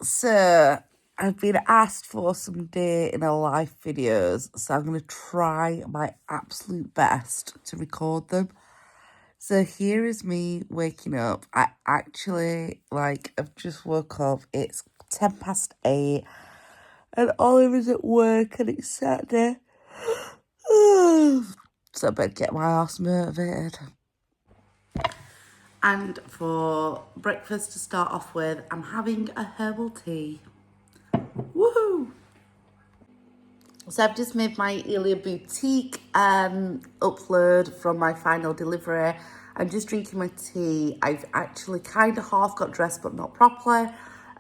So I've been asked for some day in a life videos, so I'm going to try my absolute best to record them. So here is me waking up. I actually, I've just woke up. It's 8:10 and Oliver's at work and it's Saturday. So I better get my ass motivated. And for breakfast to start off with, I'm having a herbal tea. Woohoo! So I've just made my Elia Boutique upload from my final delivery. I'm just drinking my tea. I've actually kind of half got dressed, but not properly.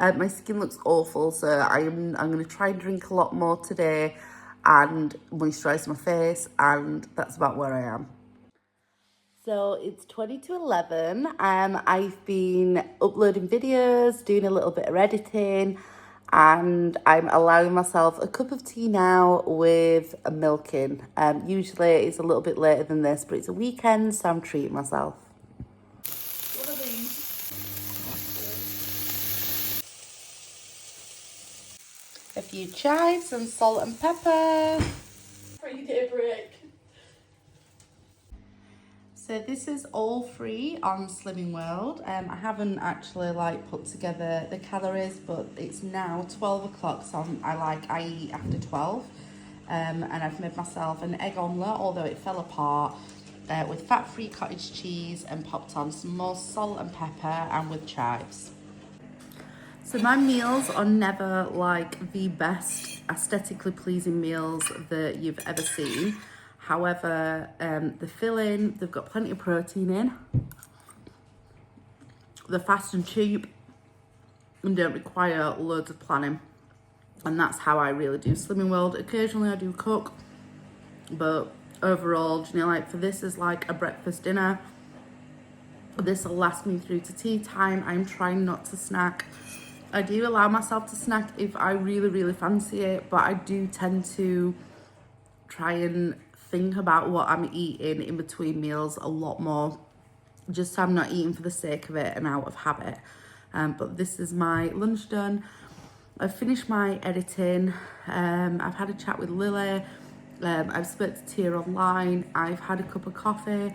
My skin looks awful, so I'm going to try and drink a lot more today and moisturise my face, and that's about where I am. So it's 20 to 11. I've been uploading videos, doing a little bit of editing, and I'm allowing myself a cup of tea now with a milk in. Usually it's a little bit later than this, but it's a weekend, so I'm treating myself. What are these? A few chives, some salt and pepper. 3-day break. So this is all free on Slimming World. I haven't actually put together the calories, but it's now 12 o'clock, so I eat after 12. And I've made myself an egg omelette, although it fell apart, with fat-free cottage cheese and popped on some more salt and pepper and with chives. So my meals are never the best aesthetically pleasing meals that you've ever seen. However, the filling, they've got plenty of protein in. They're fast and cheap and don't require loads of planning. And that's how I really do Slimming World. Occasionally I do cook, but overall, for this is like a breakfast dinner. This will last me through to tea time. I'm trying not to snack. I do allow myself to snack if I really, really fancy it, but I do tend to try and think about what I'm eating in between meals a lot more, just so I'm not eating for the sake of it and out of habit. But this is my lunch done. I've finished my editing. I've had a chat with Lily. I've spoke to Tia online. I've had a cup of coffee,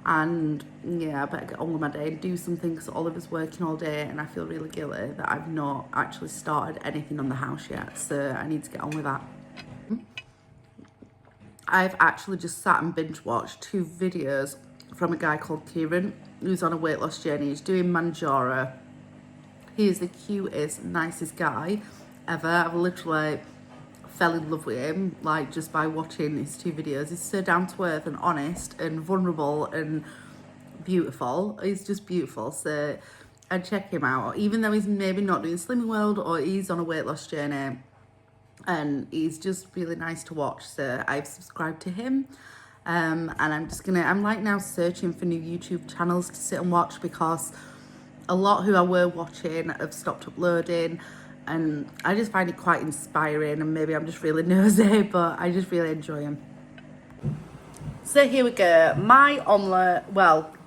and yeah, I better get on with my day and do something because Oliver's working all day and I feel really guilty that I've not actually started anything on the house yet, so I need to get on with that. I've actually just sat and binge watched 2 videos from a guy called Kieran, who's on a weight loss journey. He's doing Manjaro. He is the cutest, nicest guy ever. I've literally fell in love with him, just by watching his 2 videos. He's so down to earth and honest and vulnerable and beautiful. He's just beautiful. So I'd check him out, even though he's maybe not doing Slimming World or he's on a weight loss journey. And he's just really nice to watch, so I've subscribed to him. And I'm now searching for new YouTube channels to sit and watch, because a lot who I were watching have stopped uploading, and I just find it quite inspiring, and maybe I'm just really nosy, but I just really enjoy him. So here we go. My omelette,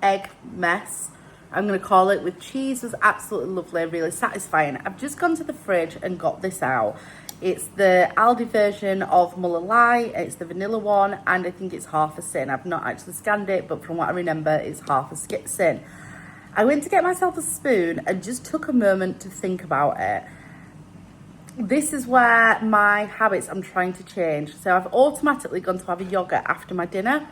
egg mess, I'm going to call it, with cheese, was absolutely lovely, really satisfying. I've just gone to the fridge and got this out. It's the Aldi version of Muller Lite. It's the vanilla one, and I think it's half a sin. I've not actually scanned it, but from what I remember, it's half a sin. I went to get myself a spoon and just took a moment to think about it. This is where my habits I'm trying to change. So I've automatically gone to have a yogurt after my dinner.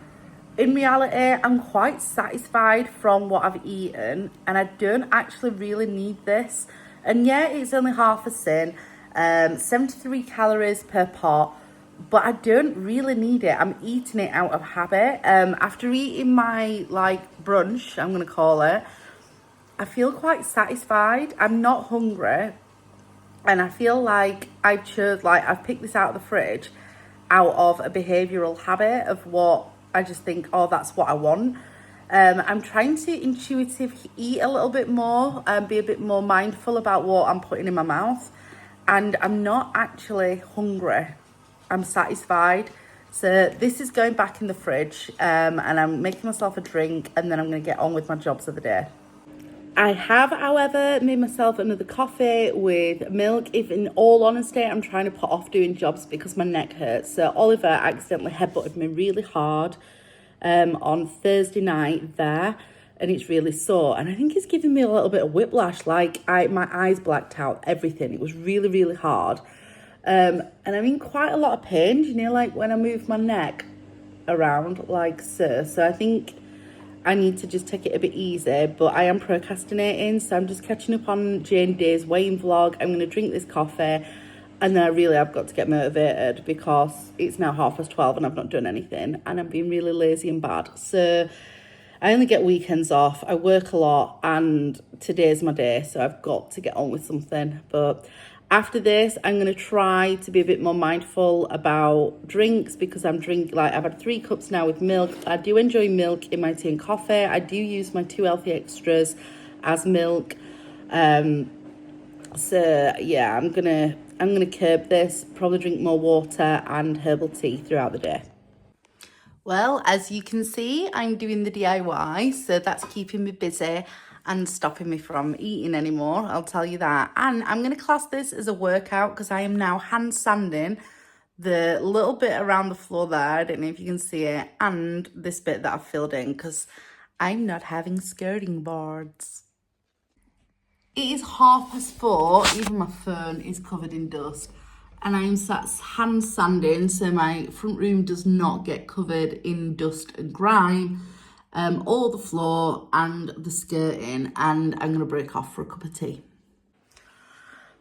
In reality, I'm quite satisfied from what I've eaten, and I don't actually really need this. And yeah, it's only half a sin. 73 calories per pot, but I don't really need it. I'm eating it out of habit. After eating my brunch, I'm gonna call it, I feel quite satisfied. I'm not hungry, and I feel like I've picked this out of the fridge out of a behavioural habit of what I just think, oh, that's what I want. I'm trying to intuitively eat a little bit more and be a bit more mindful about what I'm putting in my mouth. And I'm not actually hungry. I'm satisfied. So this is going back in the fridge, and I'm making myself a drink, and then I'm going to get on with my jobs of the day. I have, however, made myself another coffee with milk. If in all honesty, I'm trying to put off doing jobs because my neck hurts. So Oliver accidentally headbutted me really hard on Thursday night there, and it's really sore. And I think it's giving me a little bit of whiplash, like my eyes blacked out, everything. It was really, really hard. And I'm in quite a lot of pain, you know, like when I move my neck around like so. So I think I need to just take it a bit easy, but I am procrastinating, so I'm just catching up on Jane Day's weighing vlog. I'm going to drink this coffee, and then I really have got to get motivated because it's now 12:30 and I've not done anything, and I'm being really lazy and bad. So I only get weekends off, I work a lot, and today's my day, so I've got to get on with something. But after this, I'm going to try to be a bit more mindful about drinks because I've had 3 cups now with milk. I do enjoy milk in my tea and coffee. I do use my 2 healthy extras as milk. So yeah, I'm gonna curb this, probably drink more water and herbal tea throughout the day. Well, as you can see, I'm doing the DIY, so that's keeping me busy and stopping me from eating anymore, I'll tell you that. And I'm going to class this as a workout because I am now hand sanding the little bit around the floor there, I don't know if you can see it, and this bit that I've filled in because I'm not having skirting boards. It is 4:30, even my phone is covered in dust. And I'm sat hand sanding so my front room does not get covered in dust and grime, or the floor and the skirting, and I'm going to break off for a cup of tea.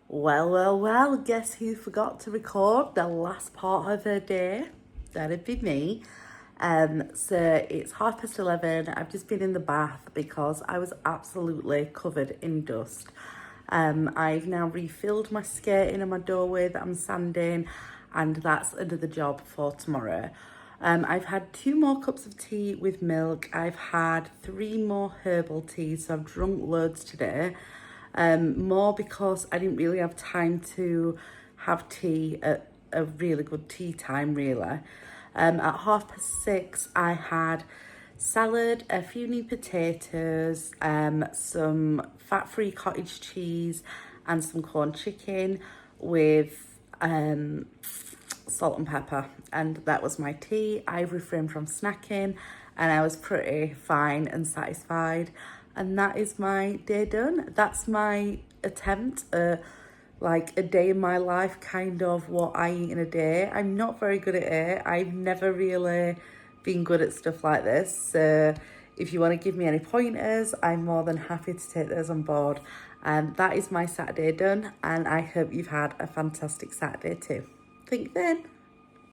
Well, guess who forgot to record the last part of her day? That'd be me. So it's 11:30. I've just been in the bath because I was absolutely covered in dust. I've now refilled my skirting and my doorway that I'm sanding, and that's another job for tomorrow. I've had 2 more cups of tea with milk. I've had 3 more herbal teas, so I've drunk loads today. More because I didn't really have time to have tea at a really good tea time, really. At 6:30, I had salad, a few new potatoes, some fat-free cottage cheese, and some corn chicken with salt and pepper. And that was my tea. I refrained from snacking, and I was pretty fine and satisfied. And that is my day done. That's my attempt at like a day in my life, kind of what I eat in a day. I'm not very good at it. I've never really been good at stuff like this. So if you want to give me any pointers, I'm more than happy to take those on board. And that is my Saturday done. And I hope you've had a fantastic Saturday too. Think then.